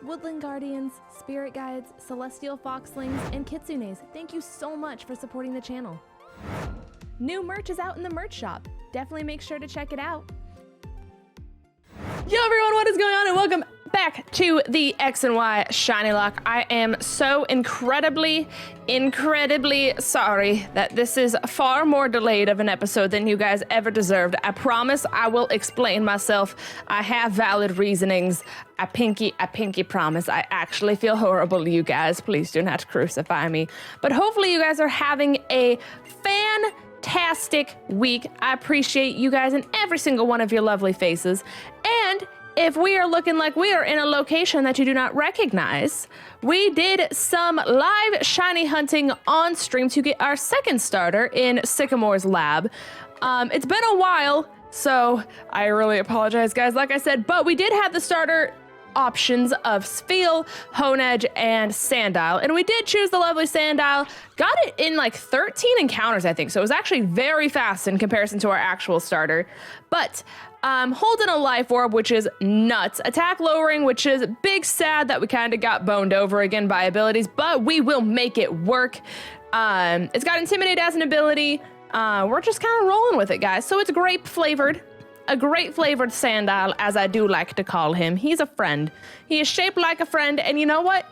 Woodland Guardians, Spirit Guides, Celestial Foxlings, and Kitsunes, thank you so much for supporting the channel. New merch is out in the merch shop. Definitely make sure to check it out. Yo everyone, what is going on and welcome back to the X and Y Shinylocke. I am so incredibly sorry that this is far more delayed of an episode than you guys ever deserved. I promise I will explain myself. I have valid reasonings. I pinky promise. I actually feel horrible, you guys. Please do not crucify me. But hopefully you guys are having a fantastic week. I appreciate you guys and every single one of your lovely faces. And if we are looking like we are in a location that you do not recognize, we did some live shiny hunting on stream to get our second starter in Sycamore's lab. It's been a while, so I really apologize, guys, like I said, but we did have the starter options of Spheal, Honedge, and Sandile, and we did choose the lovely Sandile. Got it in like 13 encounters, I think, so it was actually very fast in comparison to our actual starter. But holding a life orb, which is nuts. Attack lowering, which is big sad that we kind of got boned over again by abilities, but we will make it work. It's got Intimidate as an ability. We're just kind of rolling with it, guys. So it's grape flavored. A great flavored Sandile, as I do like to call him. He's a friend. He is shaped like a friend, and you know what?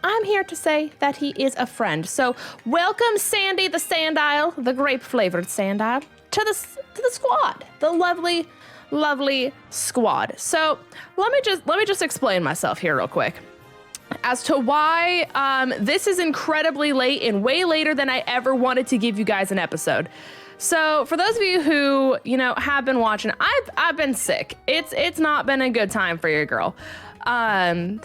I'm here to say that he is a friend. So welcome Sandy the Sandile, the grape flavored Sandile, to the squad. The lovely squad. So let me just explain myself here real quick as to why this is incredibly late and way later than I ever wanted to give you guys an episode. So for those of you who, you know, have been watching, I've been sick. It's not been a good time for your girl.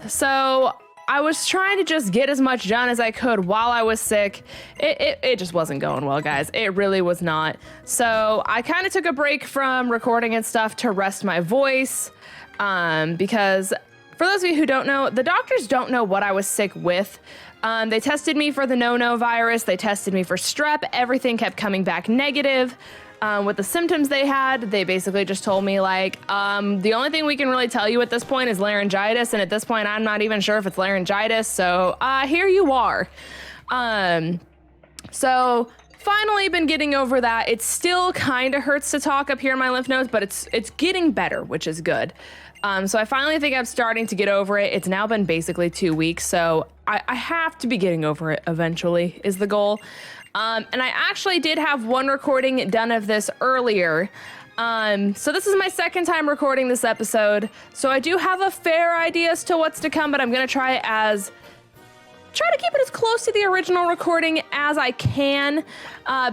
So I was trying to just get as much done as I could while I was sick. It just wasn't going well, guys. It really was not. So I kind of took a break from recording and stuff to rest my voice, because for those of you who don't know, the doctors don't know what I was sick with. They tested me for the no virus. They tested me for strep. Everything kept coming back negative. With the symptoms they had, they basically just told me like, the only thing we can really tell you at this point is laryngitis. And at this point, I'm not even sure if it's laryngitis. So here you are. So finally been getting over that. It still kind of hurts to talk up here in my lymph nodes, but it's getting better, which is good. So I finally think I'm starting to get over it. It's now been basically 2 weeks, so I have to be getting over it eventually is the goal. And I actually did have one recording done of this earlier. So this is my second time recording this episode. So I do have a fair idea as to what's to come, but I'm gonna try to keep it as close to the original recording as I can.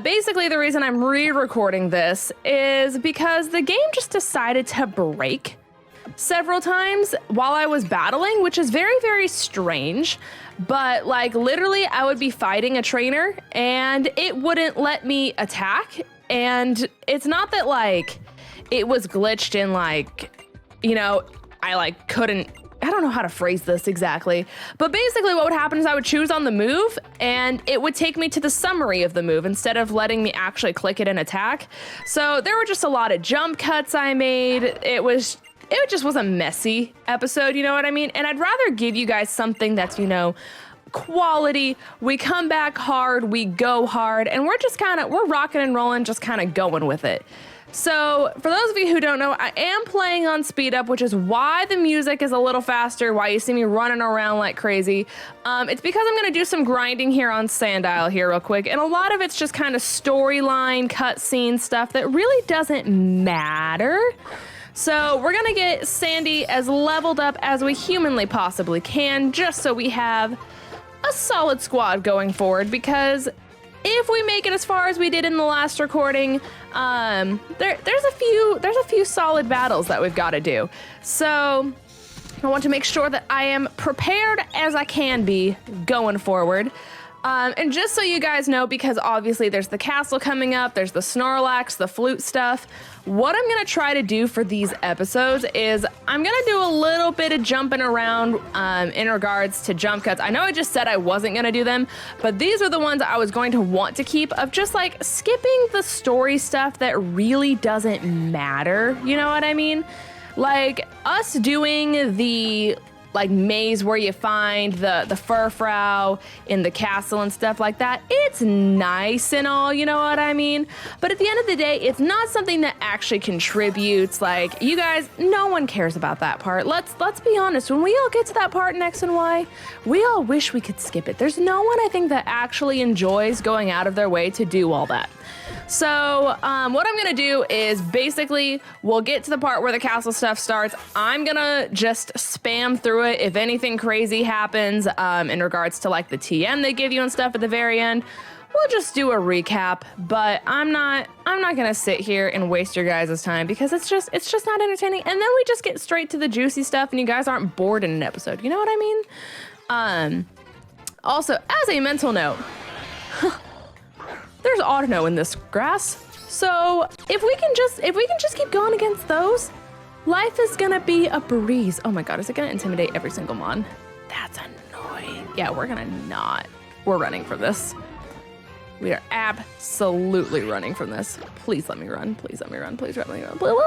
Basically, the reason I'm re-recording this is because the game just decided to break several times while I was battling, which is very, very strange. But like literally I would be fighting a trainer and it wouldn't let me attack. And it's not that like it was glitched in like, you know, I like couldn't, I don't know how to phrase this exactly, but basically what would happen is I would choose on the move and it would take me to the summary of the move instead of letting me actually click it and attack. So there were just a lot of jump cuts I made. It just was a messy episode, you know what I mean? And I'd rather give you guys something that's, you know, quality. We come back hard, we go hard, and we're rocking and rolling, just kind of going with it. So for those of you who don't know, I am playing on speed up, which is why the music is a little faster, why you see me running around like crazy. It's because I'm gonna do some grinding here on Sandile here real quick, and a lot of it's just kind of storyline, cutscene stuff that really doesn't matter. So we're gonna get Sandy as leveled up as we humanly possibly can, just so we have a solid squad going forward, because if we make it as far as we did in the last recording, there's a few solid battles that we've got to do. So I want to make sure that I am prepared as I can be going forward. And just so you guys know, because obviously there's the castle coming up, there's the Snorlax, the flute stuff, what I'm gonna try to do for these episodes is I'm gonna do a little bit of jumping around in regards to jump cuts. I know I just said I wasn't gonna do them, but these are the ones I was going to want to keep, of just like skipping the story stuff that really doesn't matter, you know what I mean? Like us doing the like maze where you find the Furfrau in the castle and stuff like that. It's nice and all, you know what I mean? But at the end of the day, it's not something that actually contributes. Like, you guys, no one cares about that part. Let's be honest. When we all get to that part in X and Y, we all wish we could skip it. There's no one, I think, that actually enjoys going out of their way to do all that. So what I'm gonna do is basically we'll get to the part where the castle stuff starts. I'm gonna just spam through it. If anything crazy happens in regards to like the TM they give you and stuff at the very end, we'll just do a recap. But I'm not gonna sit here and waste your guys' time because it's just not entertaining. And then we just get straight to the juicy stuff and you guys aren't bored in an episode. You know what I mean? Also, as a mental note, there's Autono in this grass. So if we can just keep going against those, life is gonna be a breeze. Oh my God, is it gonna intimidate every single mon? That's annoying. Yeah, we're running from this. We are absolutely running from this. Please let me run. Please let me run. Please let me run. Please.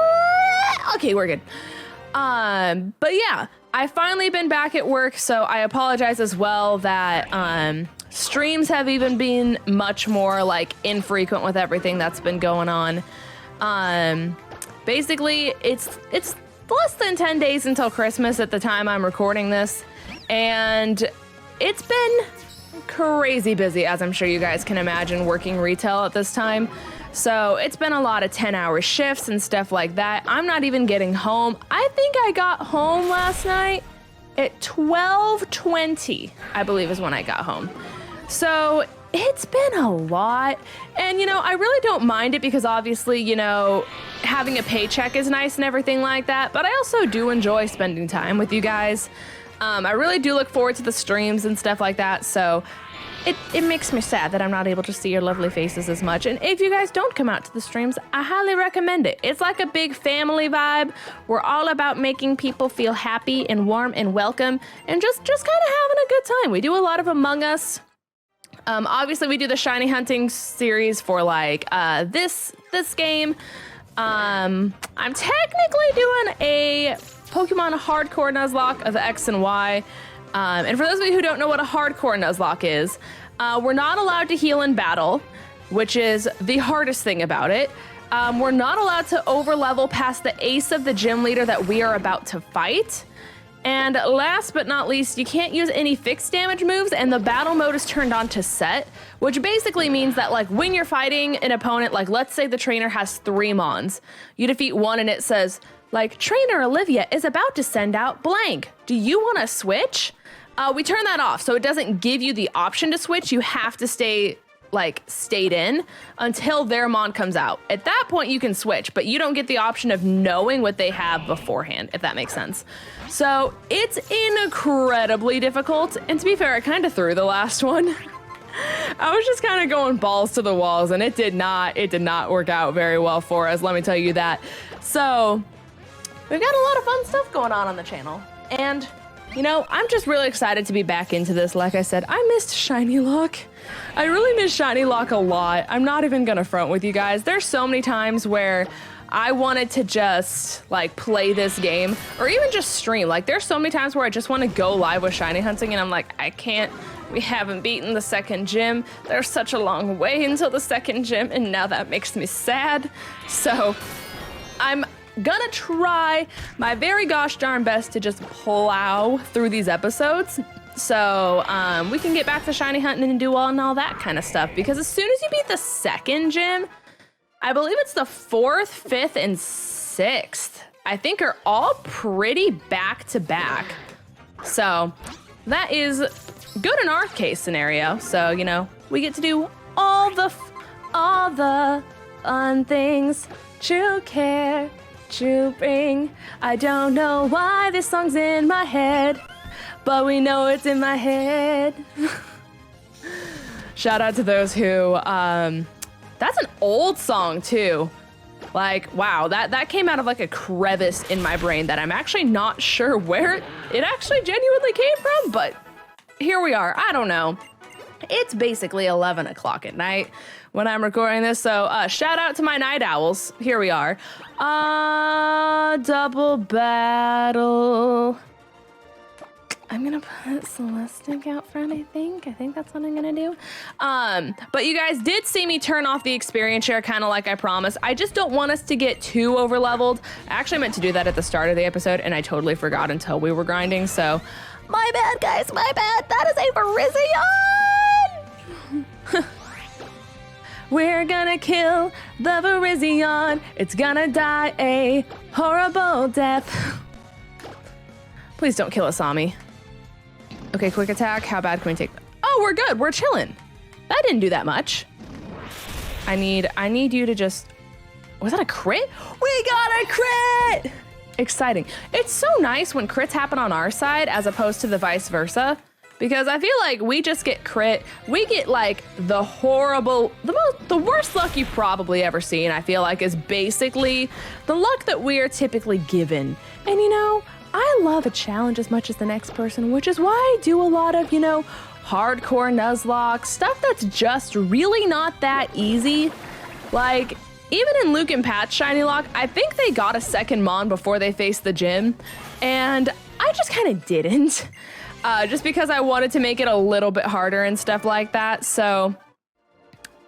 Okay, we're good. But yeah, I've finally been back at work, so I apologize as well that streams have even been much more like infrequent with everything that's been going on. Basically, it's less than 10 days until Christmas at the time I'm recording this, and it's been crazy busy, as I'm sure you guys can imagine, working retail at this time. So it's been a lot of 10-hour shifts and stuff like that. I'm not even getting home. I think I got home last night at 12:20, I believe is when I got home. So it's been a lot. And, you know, I really don't mind it because obviously, you know, having a paycheck is nice and everything like that. But I also do enjoy spending time with you guys. I really do look forward to the streams and stuff like that. So it makes me sad that I'm not able to see your lovely faces as much. And if you guys don't come out to the streams, I highly recommend it. It's like a big family vibe. We're all about making people feel happy and warm and welcome and just kind of having a good time. We do a lot of Among Us. Obviously, we do the shiny hunting series for like this game. I'm technically doing a Pokemon Hardcore Nuzlocke of X and Y. And for those of you who don't know what a Hardcore Nuzlocke is, we're not allowed to heal in battle, which is the hardest thing about it. We're not allowed to overlevel past the ace of the gym leader that we are about to fight. And last but not least, you can't use any fixed damage moves, and the battle mode is turned on to set, which basically means that like when you're fighting an opponent, like let's say the trainer has 3 mons, you defeat one and it says like trainer Olivia is about to send out blank. Do you want to switch? We turn that off, so it doesn't give you the option to switch. You have to stay like stayed in until their mon comes out. At that point you can switch, but you don't get the option of knowing what they have beforehand, if that makes sense. So it's incredibly difficult, and to be fair, I kind of threw the last one. I was just kind of going balls to the walls, and it did not work out very well for us, let me tell you that. So we've got a lot of fun stuff going on the channel, and you know, I'm just really excited to be back into this. Like I said, I missed Shinylocke. I really miss Shinylocke a lot. I'm not even gonna front with you guys. There's so many times where I wanted to just like play this game or even just stream. Like there's so many times where I just want to go live with shiny hunting and I'm like, I can't. We haven't beaten the second gym. There's such a long way until the second gym, and now that makes me sad. So I'm gonna try my very gosh darn best to just plow through these episodes so we can get back to shiny hunting and do all that kind of stuff, because as soon as you beat the second gym, I believe it's the 4th, 5th, and 6th, I think are all pretty back to back. So that is good in our case scenario. So, you know, we get to do all the fun things. True care, true bring. I don't know why this song's in my head, but we know it's in my head. Shout out to those who, that's an old song too. Like, wow, that came out of like a crevice in my brain that I'm actually not sure where it actually genuinely came from, but here we are. I don't know. It's basically 11 o'clock at night when I'm recording this, so shout out to my night owls. Here we are. Double battle. I'm gonna put Celestic out front, I think. I think that's what I'm gonna do. But you guys did see me turn off the experience share, kind of like I promised. I just don't want us to get too over leveled. I actually meant to do that at the start of the episode, and I totally forgot until we were grinding, so my bad, guys, my bad. That is a Virizion! We're gonna kill the Virizion. It's gonna die a horrible death. Please don't kill Asami. Okay, quick attack. How bad can we take? Oh, we're good. We're chilling. That didn't do that much. I need you to just... Was that a crit? We got a crit! Exciting. It's so nice when crits happen on our side as opposed to the vice versa. Because I feel like we just get crit. We get like the horrible, the worst luck you've probably ever seen, I feel like, is basically the luck that we are typically given. And you know, I love a challenge as much as the next person, which is why I do a lot of, you know, hardcore Nuzlocke, stuff that's just really not that easy. Like, even in Luke and Patterrz Shinylocke, I think they got a second Mon before they faced the gym, and I just kind of didn't. Just because I wanted to make it a little bit harder and stuff like that. So,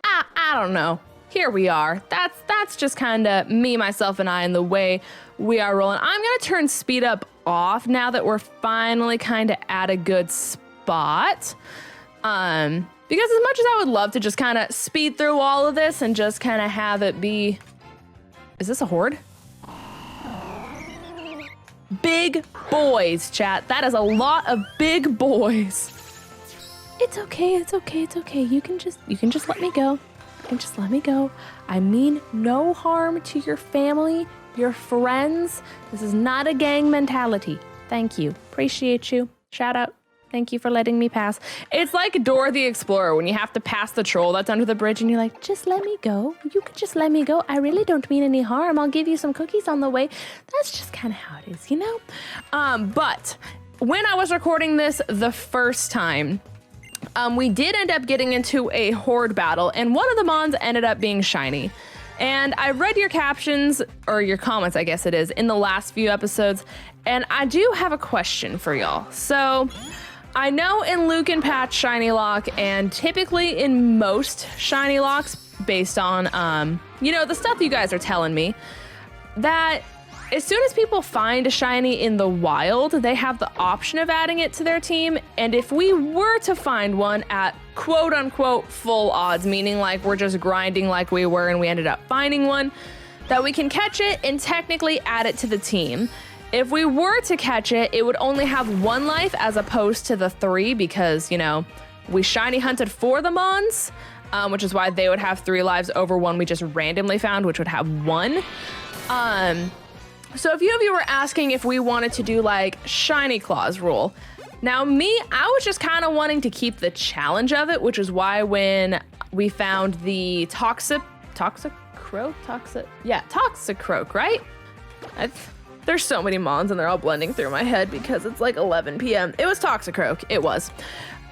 I don't know. Here we are. That's just kind of me, myself, and I, and the way we are rolling. I'm gonna turn speed up off now that we're finally kind of at a good spot. Because as much as I would love to just kind of speed through all of this and just kind of have it be... Is this a Horde? Big boys, chat. That is a lot of big boys. It's okay, it's okay, it's okay. You can just let me go. You can just let me go. I mean no harm to your family, your friends. This is not a gang mentality. Thank you. Appreciate you. Shout out. Thank you for letting me pass. It's like Dora the Explorer when you have to pass the troll that's under the bridge and you're like, just let me go. You could just let me go. I really don't mean any harm. I'll give you some cookies on the way. That's just kind of how it is, you know? But when I was recording this the first time, we did end up getting into a Horde battle, and one of the Mons ended up being shiny. And I read your captions, or your comments, I guess it is, in the last few episodes, and I do have a question for y'all. So... I know in Luke and Patterrz Shinylocke, and typically in most Shinylocks, based on, you know, the stuff you guys are telling me, that as soon as people find a shiny in the wild, they have the option of adding it to their team. And if we were to find one at quote unquote full odds, meaning like we're just grinding like we were and we ended up finding one, that we can catch it and technically add it to the team. If we were to catch it, it would only have 1 life as opposed to the 3 because, you know, we shiny hunted for the Mons, which is why they would have 3 lives over one we just randomly found, which would have 1. So a few of you were asking if we wanted to do like Shiny Claws rule. Now me, I was just kind of wanting to keep the challenge of it, which is why when we found the Toxicroak, right? There's so many Mons and they're all blending through my head because it's like 11 p.m. It was Toxicroak. It was.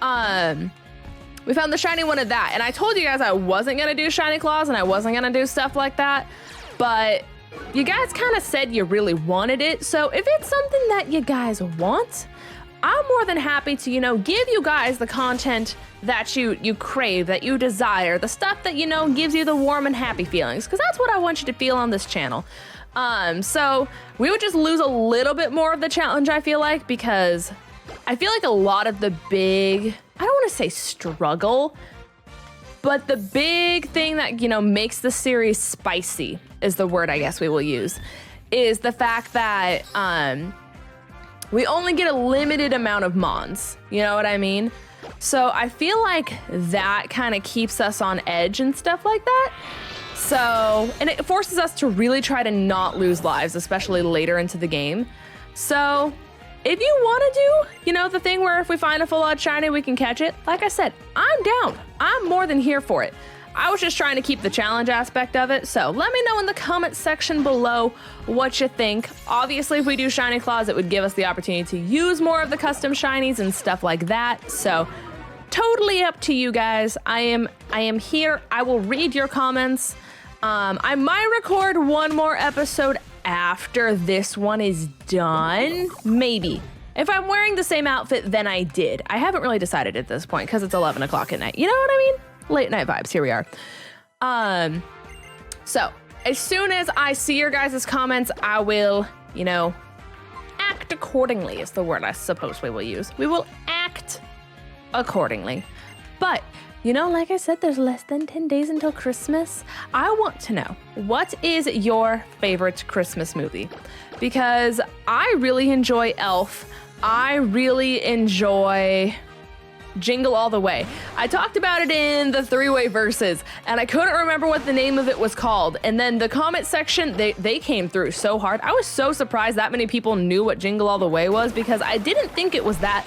We found the shiny one of that. And I told you guys I wasn't going to do Shiny Claws and I wasn't going to do stuff like that. But you guys kind of said you really wanted it. So if it's something that you guys want, I'm more than happy to, you know, give you guys the content that you crave, that you desire, the stuff that, you know, gives you the warm and happy feelings. Because that's what I want you to feel on this channel. So we would just lose a little bit more of the challenge, I feel like, because I feel like a lot of the big, I don't want to say struggle, but the big thing that, you know, makes the series spicy is the word I guess we will use, is the fact that, we only get a limited amount of Mons, you know what I mean? So I feel like that kind of keeps us on edge and stuff like that. So, and it forces us to really try to not lose lives, especially later into the game. So, if you want to do, you know, the thing where if we find a full-out shiny, we can catch it, like I said, I'm down. I'm more than here for it. I was just trying to keep the challenge aspect of it, so let me know in the comments section below what you think. Obviously, if we do Shiny Claws, it would give us the opportunity to use more of the custom shinies and stuff like that, so totally up to you guys. I am here. I will read your comments. I might record one more episode after this one is done. Maybe. If I'm wearing the same outfit, then I did. I haven't really decided at this point because it's 11 o'clock at night. You know what I mean? Late night vibes, here we are. So as soon as I see your guys' comments, I will, you know, act accordingly is the word I suppose we will use. We will act accordingly. But, you know, like I said, there's less than 10 days until Christmas. I want to know, what is your favorite Christmas movie? Because I really enjoy Elf. I really enjoy Jingle All the Way. I talked about it in the three-way verses, and I couldn't remember what the name of it was called. And then the comment section, they came through so hard. I was so surprised that many people knew what Jingle All the Way was, because I didn't think it was that,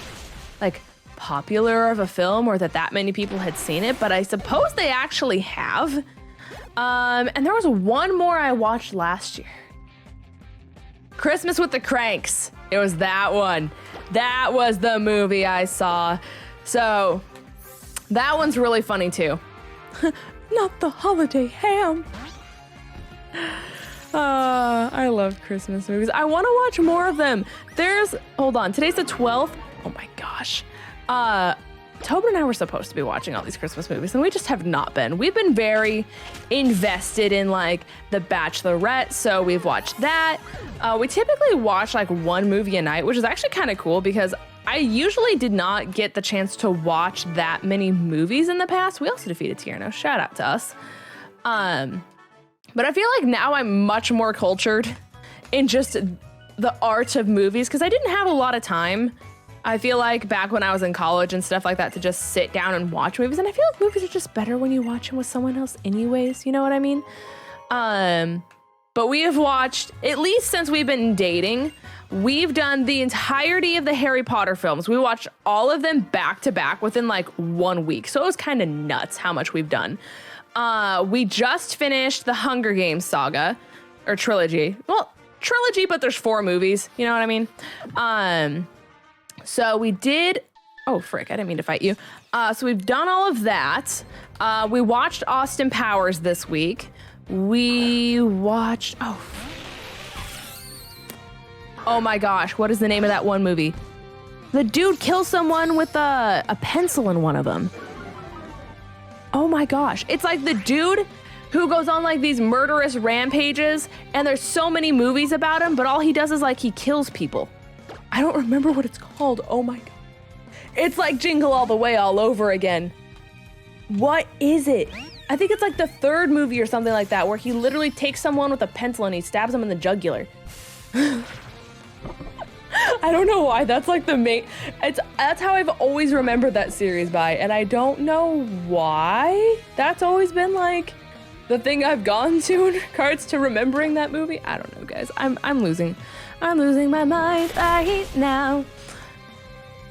like, popular of a film, or that many people had seen it, but I suppose they actually have. And there was one more I watched last year. Christmas with the Cranks. It was that one. That was the movie I saw. So that one's really funny too. Not the holiday ham. I love Christmas movies. I want to watch more of them. Hold on, today's the 12th. Oh my gosh. Tobin and I were supposed to be watching all these Christmas movies, and we just have not been. We've been very invested in like The Bachelorette, so we've watched that. We typically watch like one movie a night, which is actually kind of cool because I usually did not get the chance to watch that many movies in the past. We also defeated Tierno. Shout out to us. But I feel like now I'm much more cultured in just the art of movies because I didn't have a lot of time. I feel like back when I was in college and stuff like that to just sit down and watch movies. And I feel like movies are just better when you watch them with someone else anyways. You know what I mean? But we have watched, at least since we've been dating, we've done the entirety of the Harry Potter films. We watched all of them back to back within like 1 week. So it was kind of nuts how much we've done. We just finished the Hunger Games saga, or trilogy. Well, trilogy, but there's 4 movies. You know what I mean? So we did, oh frick, I didn't mean to fight you. So we've done all of that. We watched Austin Powers this week. We watched, oh my gosh, what is the name of that one movie? The dude kills someone with a pencil in one of them. Oh my gosh, it's like the dude who goes on like these murderous rampages, and there's so many movies about him, but all he does is like he kills people. I don't remember what it's called. Oh my God. It's like Jingle All the Way all over again. What is it? I think it's like the 3rd movie or something like that, where he literally takes someone with a pencil and he stabs them in the jugular. I don't know why. That's like the main, that's how I've always remembered that series by, and I don't know why that's always been like the thing I've gone to in regards to remembering that movie. I don't know, guys. I'm losing my mind right now.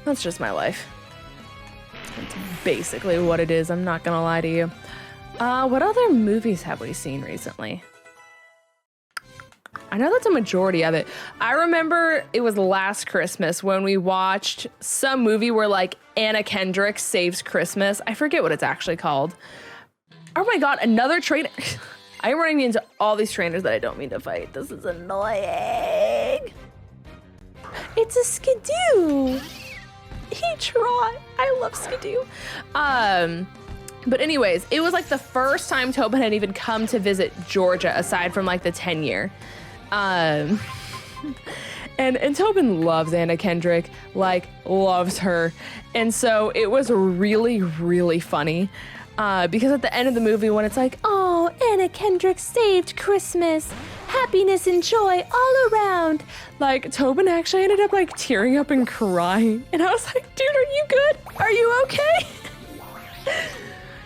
That's just my life. That's basically what it is. I'm not gonna lie to you. What other movies have we seen recently? I know that's a majority of it. I remember it was last Christmas when we watched some movie where like Anna Kendrick saves Christmas. I forget what it's actually called. Oh my God, another trainer. I'm running into all these trainers that I don't mean to fight. This is annoying. It's a Skidoo. He tried. I love Skidoo. But anyways, it was like the first time Tobin had even come to visit Georgia aside from like the 10-year. And Tobin loves Anna Kendrick, like loves her. And so it was really, really funny. Because at the end of the movie when it's like, oh, Anna Kendrick saved Christmas, happiness and joy all around. Like Tobin actually ended up like tearing up and crying. And I was like, dude, are you good? Are you okay?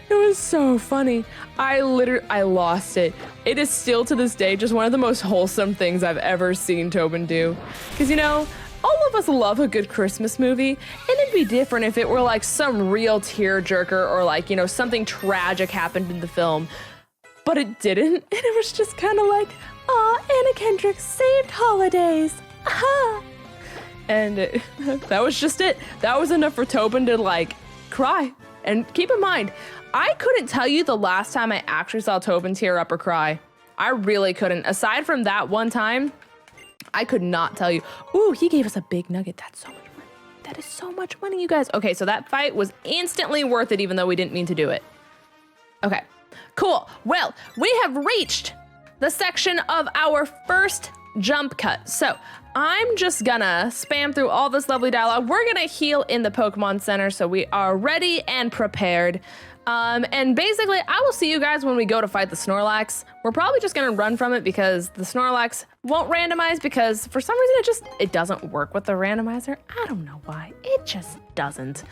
It was so funny. I lost it. It is still to this day just one of the most wholesome things I've ever seen Tobin do. Because, you know, all of us love a good Christmas movie, and it'd be different if it were like some real tearjerker or like, you know, something tragic happened in the film. But it didn't, and it was just kind of like, aw, Anna Kendrick saved holidays. Aha! And that was just it. That was enough for Tobin to like cry. And keep in mind, I couldn't tell you the last time I actually saw Tobin tear up or cry. I really couldn't. Aside from that one time, I could not tell you. Ooh, he gave us a big nugget. That's so much fun. That is so much money, you guys. Okay, so that fight was instantly worth it, even though we didn't mean to do it. Okay, cool. Well, we have reached the section of our first jump cut. So I'm just gonna spam through all this lovely dialogue. We're gonna heal in the Pokemon Center, so we are ready and prepared. And basically, I will see you guys when we go to fight the Snorlax. We're probably just gonna run from it because the Snorlax won't randomize because for some reason it doesn't work with the randomizer. I don't know why, it just doesn't.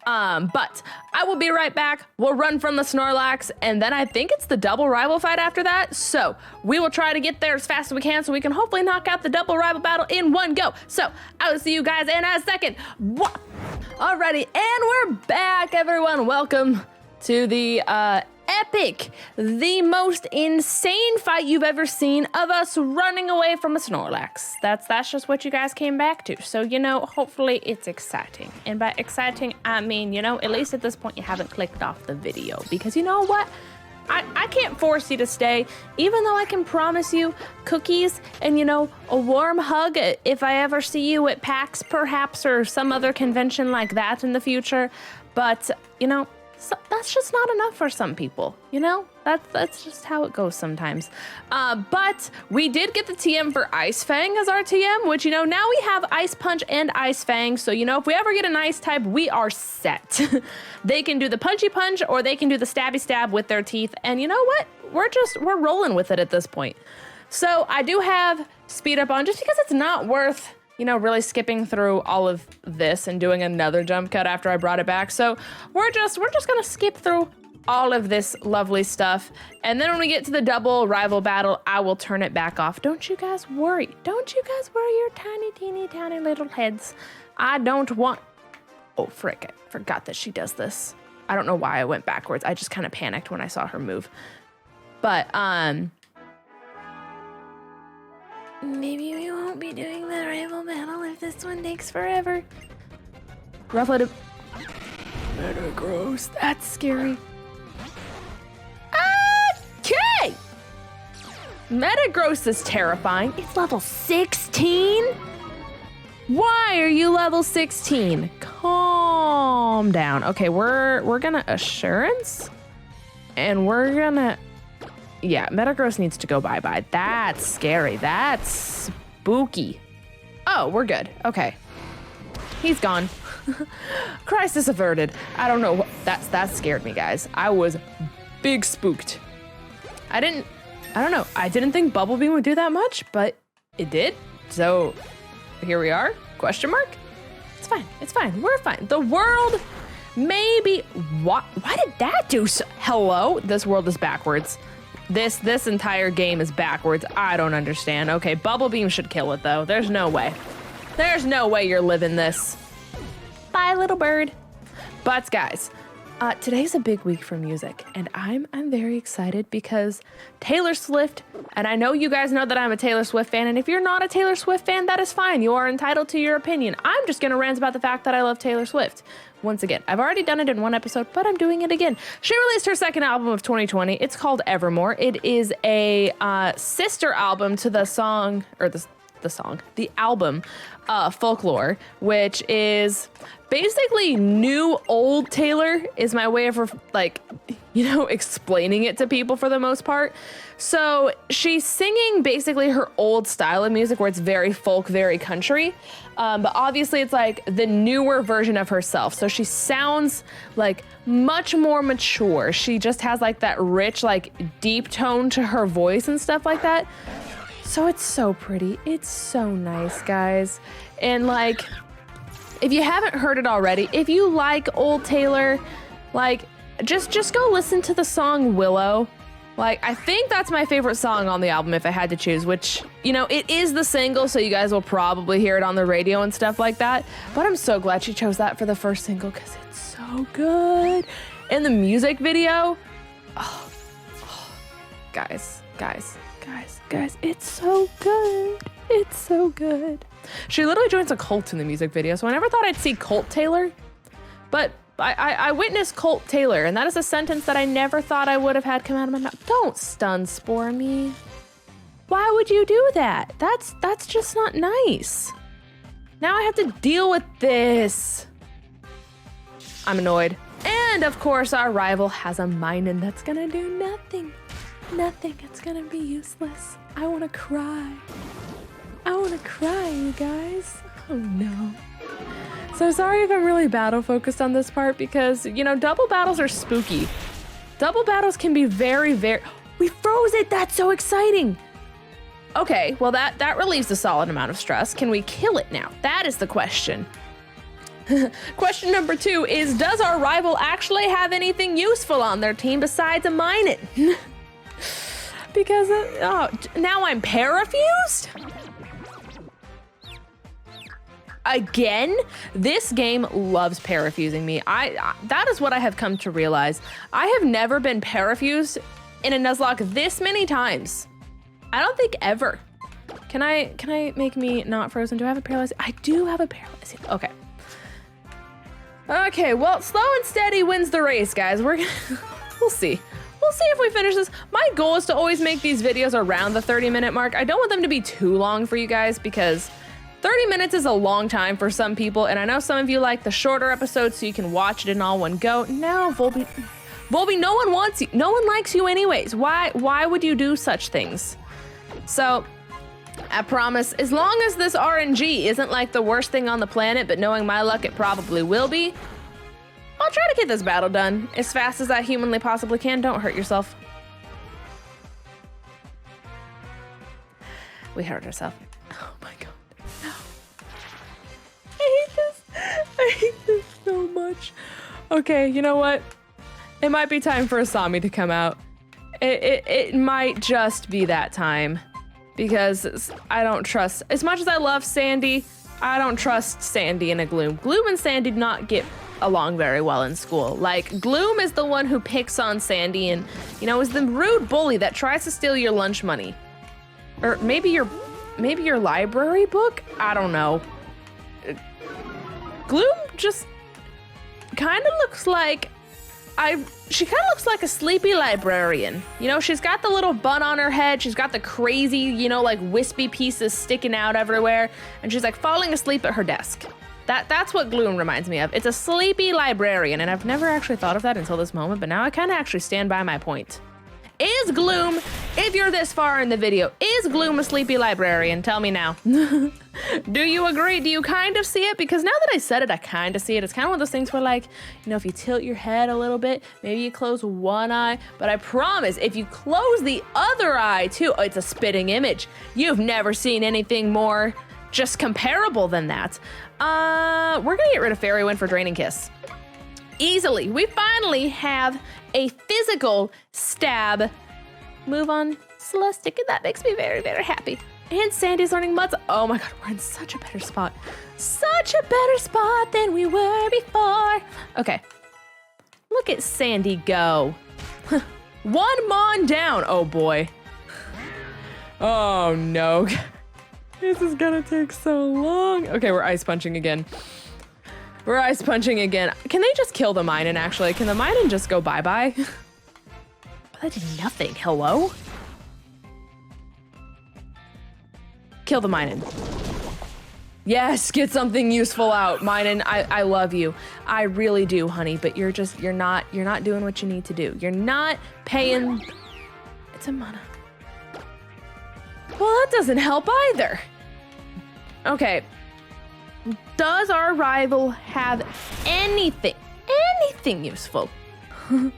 But I will be right back. We'll run from the Snorlax, and then I think it's the double rival fight after that. So we will try to get there as fast as we can so we can hopefully knock out the double rival battle in one go. So I will see you guys in a second. Alrighty, and we're back, everyone. Welcome to the epic, the most insane fight you've ever seen of us running away from a Snorlax. That's just what you guys came back to. So, you know, hopefully it's exciting. And by exciting, I mean, you know, at least at this point you haven't clicked off the video. Because you know what? I can't force you to stay, even though I can promise you cookies and, you know, a warm hug if I ever see you at PAX perhaps or some other convention like that in the future. But, you know, so that's just not enough for some people, you know? That's just how it goes sometimes. But we did get the TM for Ice Fang as our TM, which, you know, now we have Ice Punch and Ice Fang. So, you know, if we ever get an Ice type, we are set. They can do the Punchy Punch or they can do the Stabby Stab with their teeth. And you know what? We're rolling with it at this point. So I do have Speed Up on just because it's not worth, you know, really skipping through all of this and doing another jump cut after I brought it back. So we're just gonna skip through all of this lovely stuff. And then when we get to the double rival battle, I will turn it back off. Don't you guys worry. Don't you guys worry your tiny, teeny, tiny little heads. I don't want, oh, frick, I forgot that she does this. I don't know why I went backwards. I just kind of panicked when I saw her move. But, maybe we won't be doing the rival battle if this one takes forever. Rufflet. Metagross. That's scary. Okay! Metagross is terrifying. It's level 16? Why are you level 16? Calm down. Okay, we're gonna Assurance. And we're gonna... Yeah, Metagross needs to go bye-bye. That's scary. That's spooky. Oh, we're good. Okay. He's gone. Crisis averted. I don't know. That scared me, guys. I was big spooked. I don't know. I didn't think Bubble Beam would do that much, but it did. So here we are. Question mark? It's fine. It's fine. We're fine. The world maybe... Why did that do so? Hello? This world is backwards. This entire game is backwards. I don't understand. Okay, Bubble Beam should kill it, though. There's no way. There's no way you're living this. Bye, little bird. But, guys, today's a big week for music, and I'm very excited because Taylor Swift, and I know you guys know that I'm a Taylor Swift fan, and if you're not a Taylor Swift fan, that is fine. You are entitled to your opinion. I'm just going to rant about the fact that I love Taylor Swift. Once again, I've already done it in one episode, but I'm doing it again. She released her second album of 2020. It's called Evermore. It is a sister album to the song, or the album, Folklore, which is basically new old Taylor, is my way of like, you know, explaining it to people for the most part. So she's singing basically her old style of music where it's very folk, very country. But obviously it's like the newer version of herself. So she sounds like much more mature. She just has like that rich, like deep tone to her voice and stuff like that. So it's so pretty. It's so nice, guys. And like, if you haven't heard it already, if you like old Taylor, like just go listen to the song Willow. Like, I think that's my favorite song on the album if I had to choose, which, you know, it is the single, so you guys will probably hear it on the radio and stuff like that. But I'm so glad she chose that for the first single because it's so good. And the music video, guys, it's so good. It's so good. She literally joins a cult in the music video, so I never thought I'd see Cult Taylor, but I witnessed Colt Taylor, and that is a sentence that I never thought I would have had come out of my mouth. Don't stun spore me. Why would you do that? That's just not nice. Now I have to deal with this. I'm annoyed. And of course, our rival has a Minun that's gonna do nothing. Nothing. It's gonna be useless. I wanna cry. I wanna cry, you guys. Oh no. So sorry if I'm really battle focused on this part because, you know, double battles are spooky. Double battles can be very, very... We froze it! That's so exciting! Okay, well that relieves a solid amount of stress. Can we kill it now? That is the question. Question number 2 is, does our rival actually have anything useful on their team besides a Minun? Because, now I'm parafused? Again? This game loves parafusing me. That is what I have come to realize. I have never been parafused in a Nuzlocke this many times. I don't think ever. Can I make me not frozen? Do I have a paralyzing? I do have a paralyzing. Okay. Okay, well, slow and steady wins the race, guys. We'll see. We'll see if we finish this. My goal is to always make these videos around the 30-minute mark. I don't want them to be too long for you guys because 30 minutes is a long time for some people, and I know some of you like the shorter episodes so you can watch it in all one go. No, Volby, no one wants you. No one likes you anyways. Why would you do such things? So, I promise, as long as this RNG isn't like the worst thing on the planet, but knowing my luck, it probably will be, I'll try to get this battle done as fast as I humanly possibly can. Don't hurt yourself. We hurt ourselves. Oh my god. No. I hate this. I hate this so much. Okay, you know what? It might be time for Asami to come out. It might just be that time. Because I don't trust, as much as I love Sandy, I don't trust Sandy and a Gloom. Gloom and Sandy do not get along very well in school. Like, Gloom is the one who picks on Sandy and, you know, is the rude bully that tries to steal your lunch money. Or maybe your library book? I don't know. Gloom just kind of looks like, she kind of looks like a sleepy librarian. You know, she's got the little bun on her head. She's got the crazy, you know, like wispy pieces sticking out everywhere. And she's like falling asleep at her desk. That's what Gloom reminds me of. It's a sleepy librarian. And I've never actually thought of that until this moment, but now I kind of actually stand by my point. Is Gloom, if you're this far in the video, is Gloom a sleepy librarian? Tell me now. Do you agree? Do you kind of see it? Because now that I said it, I kind of see it. It's kind of one of those things where, like, you know, if you tilt your head a little bit, maybe you close one eye, but I promise if you close the other eye too, it's a spitting image. You've never seen anything more just comparable than that. We're gonna get rid of Fairy Wind for Draining Kiss. Easily. We finally have a physical stab move on Celestic, and that makes me very, very happy. And Sandy's learning Muds. Oh my god, we're in such a better spot. Such a better spot than we were before. Okay. Look at Sandy go. One Mon down. Oh boy. Oh no. This is gonna take so long. Okay, we're ice punching again. We're ice punching again. Can they just kill the Minun, actually? Can the Minun just go bye-bye? That did nothing. Hello? Kill the Minun. Yes, get something useful out. Minun, I love you. I really do, honey, but you're not doing what you need to do. You're not paying. It's a mana. Well, that doesn't help either. Okay. Does our rival have anything useful? Oh,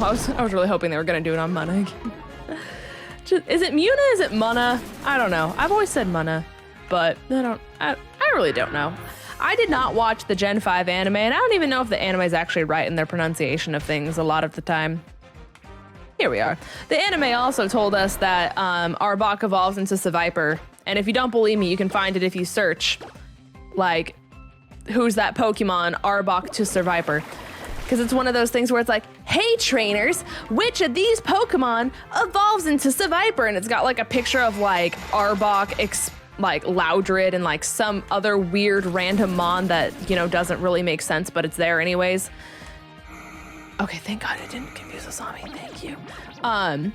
I was really hoping they were gonna do it on mana again. Is it Muna? Is it Mana? I don't know. I've always said Mana, but I really don't know. I did not watch the Gen 5 anime, and I don't even know if the anime is actually right in their pronunciation of things a lot of the time. Here we are. The anime also told us that Arbok evolves into Seviper, and if you don't believe me, you can find it if you search, like, who's that Pokemon, Arbok to Seviper. Because it's one of those things where it's like, hey trainers, which of these Pokemon evolves into Seviper? And it's got like a picture of like Arbok, like Loudred, and like some other weird random mon that, you know, doesn't really make sense, but it's there anyways. Okay, thank God I didn't confuse Asami, thank you. And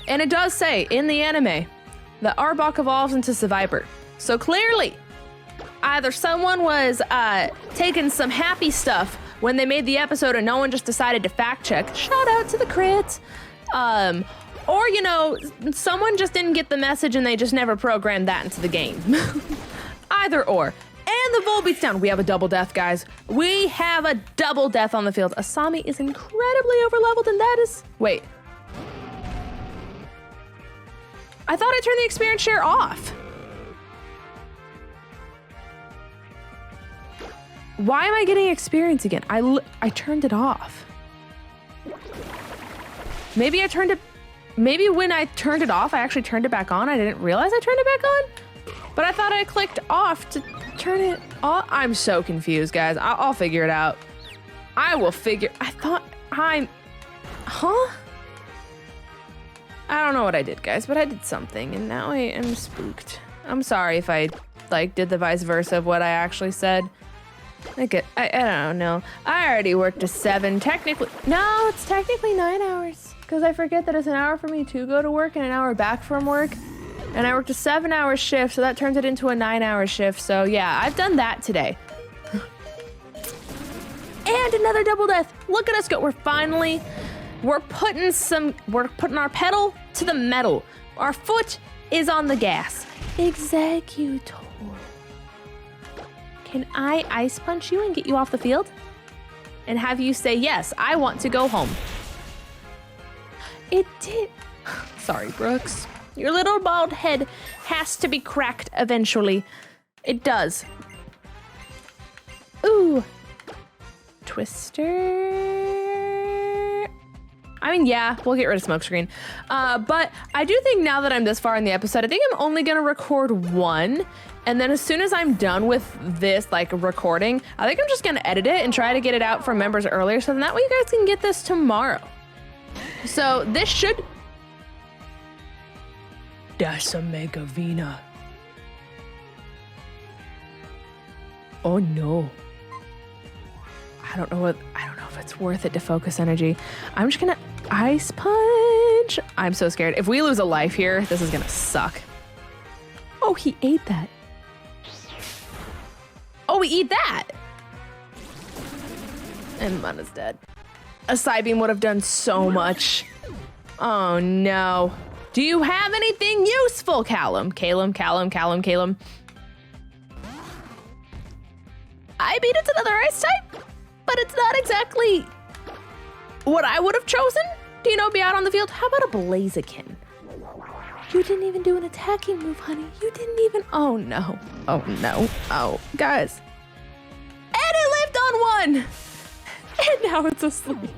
it does say in the anime that Arbok evolves into Seviper. So clearly, either someone was taking some happy stuff when they made the episode and no one just decided to fact check. Shout out to the crits. Or, you know, someone just didn't get the message and they just never programmed that into the game. Either or. And the Volbeat's down. We have a double death, guys. We have a double death on the field. Asami is incredibly overleveled, and that is... Wait. I thought I turned the experience share off. Why am I getting experience again? I turned it off. Maybe I turned it... Maybe when I turned it off, I actually turned it back on. I didn't realize I turned it back on. But I thought I clicked off to turn it off. I'm so confused, guys. I'll figure it out. I will figure... I thought I'm... Huh? I don't know what I did, guys, but I did something, and now I am spooked. I'm sorry if I, like, did the vice versa of what I actually said. I don't know. I already worked to 7. Technically... No, it's technically 9 hours. Because I forget that it's an hour for me to go to work and an hour back from work. And I worked a 7-hour shift, so that turns it into a 9-hour shift. So yeah, I've done that today. And another double death. Look at us go. We're putting our pedal to the metal. Our foot is on the gas. Executor. Can I ice punch you and get you off the field? And have you say, yes, I want to go home. It did. Sorry, Brooks. Your little bald head has to be cracked eventually. It does. Ooh. Twister. I mean, yeah, we'll get rid of smokescreen. But I do think now that I'm this far in the episode, I think I'm only gonna record one. And then as soon as I'm done with this, like, recording, I think I'm just gonna edit it and try to get it out for members earlier, so then that way you guys can get this tomorrow. So this should... That's a Mega Vina. Oh no. I don't know if it's worth it to focus energy. I'm just gonna ice punch. I'm so scared. If we lose a life here, this is gonna suck. Oh, he ate that. Oh, we eat that. And Mana's dead. A side beam would have done so much. Oh no. Do you have anything useful, Callum? Callum. I beat it's another ice type, but it's not exactly what I would have chosen. Do you know, be out on the field? How about a Blaziken? You didn't even do an attacking move, honey. You didn't even, oh no. Oh no, oh, guys. And it lived on one! And now it's asleep.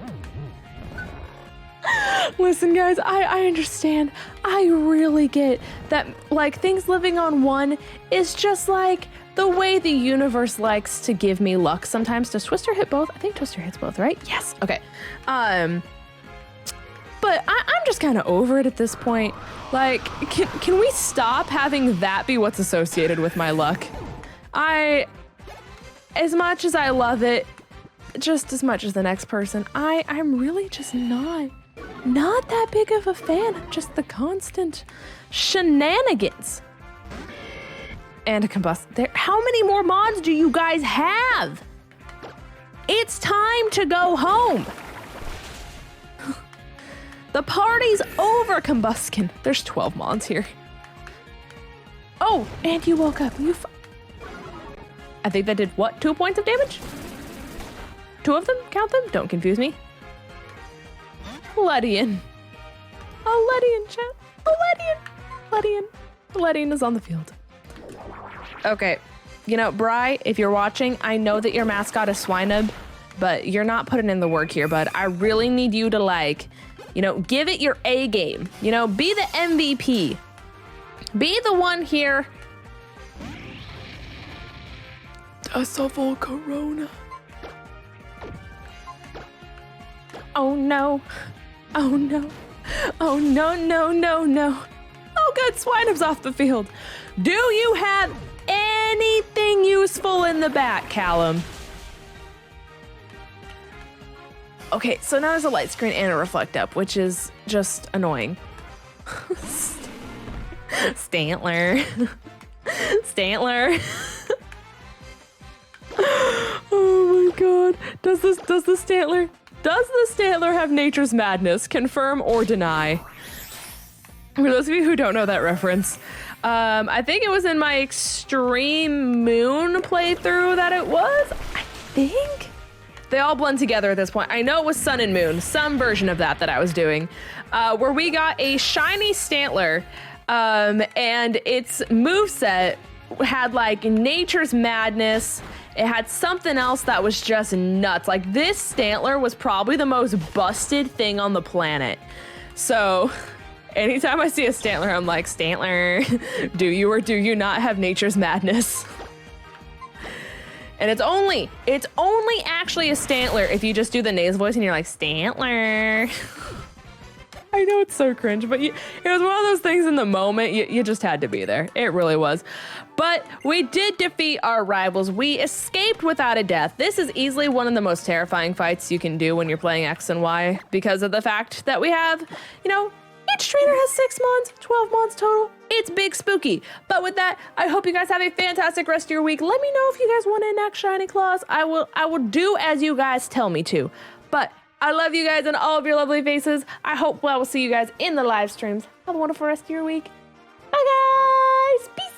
Listen, guys, I understand. I really get that, like, things living on one is just like the way the universe likes to give me luck sometimes. Does Twister hit both? I think Twister hits both, right? Yes. Okay. But I'm just kind of over it at this point. Like, can we stop having that be what's associated with my luck? As much as I love it, just as much as the next person, I'm really just not that big of a fan of just the constant shenanigans. And a combust there. How many more mods do you guys have? It's time to go home. The party's over, Combuskin. There's 12 mods here. Oh, and you woke up. I think that did what? 2 points of damage? 2 of them? Count them? Don't confuse me. Ledian. Oh, Ledian, chat. Oh, Ledian is on the field. Okay. You know, Bri, if you're watching, I know that your mascot is Swinub, but you're not putting in the work here, bud. I really need you to, like, you know, give it your A game. You know, be the MVP. Be the one here. Double Corona. Oh no. Oh no. Oh no, no, no, no. Oh good, Swinub's off the field. Do you have anything useful in the back, Callum? Okay, so now there's a light screen and a reflect up, which is just annoying. Stantler. Does the Stantler have Nature's Madness? Confirm or deny? For those of you who don't know that reference, I think it was in my Extreme Moon playthrough that it was. I think they all blend together at this point. I know it was Sun and Moon, some version of that I was doing, where we got a shiny Stantler, and its moveset had like Nature's Madness. It had something else that was just nuts. Like, this Stantler was probably the most busted thing on the planet. So anytime I see a Stantler, I'm like, Stantler, do you or do you not have Nature's Madness? And it's only actually a Stantler if you just do the nasal voice and you're like, Stantler. I know it's so cringe, but it was one of those things in the moment, you just had to be there. It really was. But we did defeat our rivals. We escaped without a death. This is easily one of the most terrifying fights you can do when you're playing X and Y because of the fact that we have, each trainer has 6 months, 12 months total. It's big spooky. But with that, I hope you guys have a fantastic rest of your week. Let me know if you guys want to enact Shiny Claws. I will do as you guys tell me to. But I love you guys and all of your lovely faces. I hope I will see you guys in the live streams. Have a wonderful rest of your week. Bye, guys. Peace.